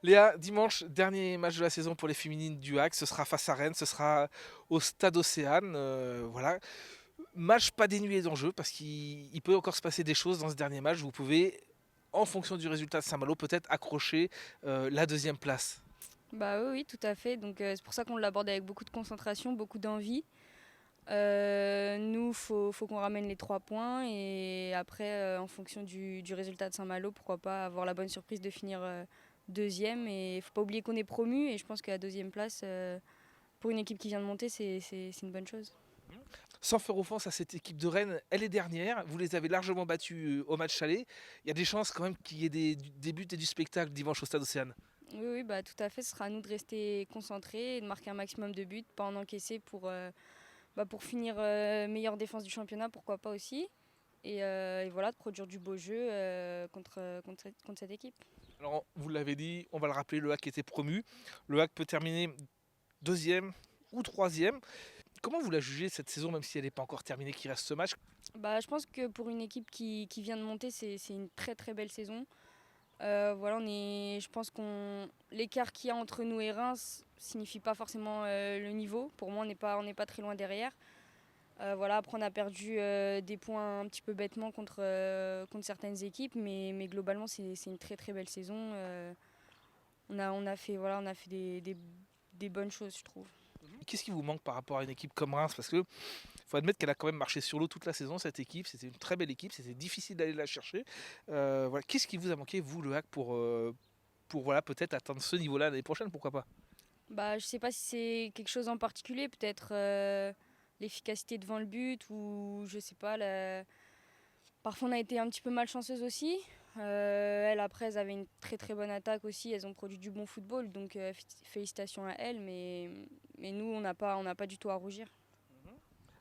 Léa, dimanche, dernier match de la saison pour les féminines du HAC. Ce sera face à Rennes, ce sera au Stade Océane. Voilà. Match pas dénué d'enjeux parce qu'il peut encore se passer des choses dans ce dernier match. Vous pouvez, en fonction du résultat de Saint-Malo, peut-être accrocher la deuxième place. Bah oui, oui, tout à fait. Donc c'est pour ça qu'on l'aborde avec beaucoup de concentration, beaucoup d'envie. Nous, faut qu'on ramène les 3 points et après, en fonction du résultat de Saint-Malo, pourquoi pas avoir la bonne surprise de finir deuxième. Et faut pas oublier qu'on est promu et je pense que la deuxième place, pour une équipe qui vient de monter, c'est une bonne chose. Sans faire offense à cette équipe de Rennes, elle est dernière. Vous les avez largement battus au match aller. Il y a des chances quand même qu'il y ait des buts et du spectacle dimanche au Stade Océane. Oui, oui, bah tout à fait. Ce sera à nous de rester concentrés et de marquer un maximum de buts, pas en encaisser pour finir meilleure défense du championnat, pourquoi pas aussi. Et voilà, de produire du beau jeu contre cette équipe. Alors, vous l'avez dit, on va le rappeler, le HAC était promu. Le HAC peut terminer deuxième ou troisième. Comment vous la jugez cette saison, même si elle n'est pas encore terminée, qu'il reste ce match? Bah, je pense que pour une équipe qui vient de monter, c'est une très très belle saison. Voilà, je pense qu'on l'écart qu'il y a entre nous et Reims signifie pas forcément le niveau. Pour moi, on n'est pas très loin derrière. Voilà, après on a perdu des points un petit peu bêtement contre certaines équipes, mais globalement c'est une très très belle saison. On a fait des bonnes choses, je trouve. Qu'est-ce qui vous manque par rapport à une équipe comme Reims? Parce que faut admettre qu'elle a quand même marché sur l'eau toute la saison, cette équipe. C'était une très belle équipe, c'était difficile d'aller la chercher. Voilà. Qu'est-ce qui vous a manqué, vous, le HAC, pour voilà, peut-être atteindre ce niveau-là l'année prochaine, pourquoi pas? Bah, je sais pas si c'est quelque chose en particulier, peut-être l'efficacité devant le but ou je sais pas. Parfois on a été un petit peu malchanceuse aussi. Elles après elles avaient une très très bonne attaque aussi, elles ont produit du bon football, donc félicitations à elles, mais nous on n'a pas du tout à rougir.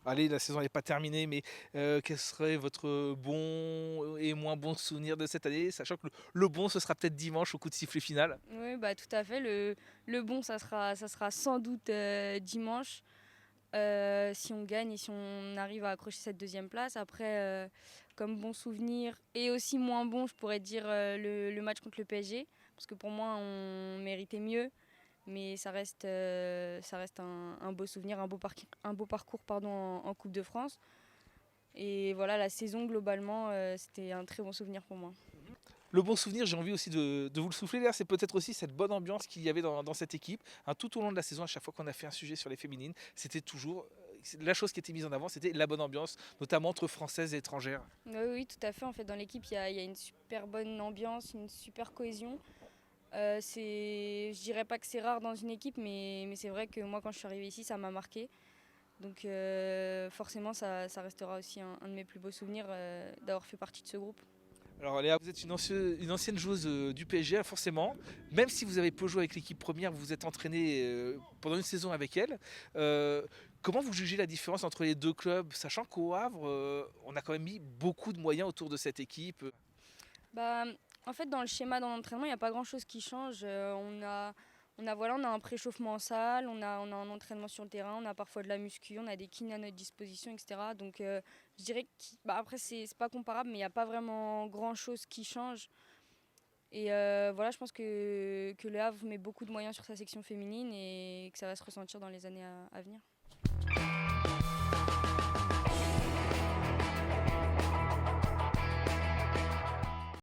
Allez, la saison n'est pas terminée, mais quel serait votre bon et moins bon souvenir de cette année? Sachant que le bon, ce sera peut-être dimanche au coup de sifflet final. Oui, bah tout à fait. Le bon, ça sera sans doute dimanche. Si on gagne et si on arrive à accrocher cette deuxième place. Après, comme bon souvenir et aussi moins bon, je pourrais dire le match contre le PSG. Parce que pour moi, on méritait mieux. Mais ça reste un beau souvenir, un beau parcours pardon, en Coupe de France. Et voilà, la saison, globalement, c'était un très bon souvenir pour moi. Le bon souvenir, j'ai envie aussi de vous le souffler là, c'est peut-être aussi cette bonne ambiance qu'il y avait dans cette équipe. Hein, tout au long de la saison, à chaque fois qu'on a fait un sujet sur les féminines, c'était toujours la chose qui était mise en avant, c'était la bonne ambiance, notamment entre françaises et étrangères. Oui, oui, tout à fait. En fait, dans l'équipe, il y a une super bonne ambiance, une super cohésion. Je dirais pas que c'est rare dans une équipe, mais c'est vrai que moi, quand je suis arrivée ici, ça m'a marqué. Donc forcément, ça restera aussi un de mes plus beaux souvenirs d'avoir fait partie de ce groupe. Alors Léa, vous êtes une ancienne joueuse du PSG, forcément. Même si vous avez peu joué avec l'équipe première, vous vous êtes entraîné pendant une saison avec elle. Comment vous jugez la différence entre les deux clubs, sachant qu'au Havre, on a quand même mis beaucoup de moyens autour de cette équipe. Bah, en fait, dans le schéma, dans l'entraînement, il n'y a pas grand-chose qui change. On a un préchauffement en salle, on a un entraînement sur le terrain, on a parfois de la muscu, on a des kinés à notre disposition, etc. Donc, je dirais que, bah, après, c'est pas comparable, mais il n'y a pas vraiment grand-chose qui change. Et voilà, je pense que Le Havre met beaucoup de moyens sur sa section féminine et que ça va se ressentir dans les années à venir.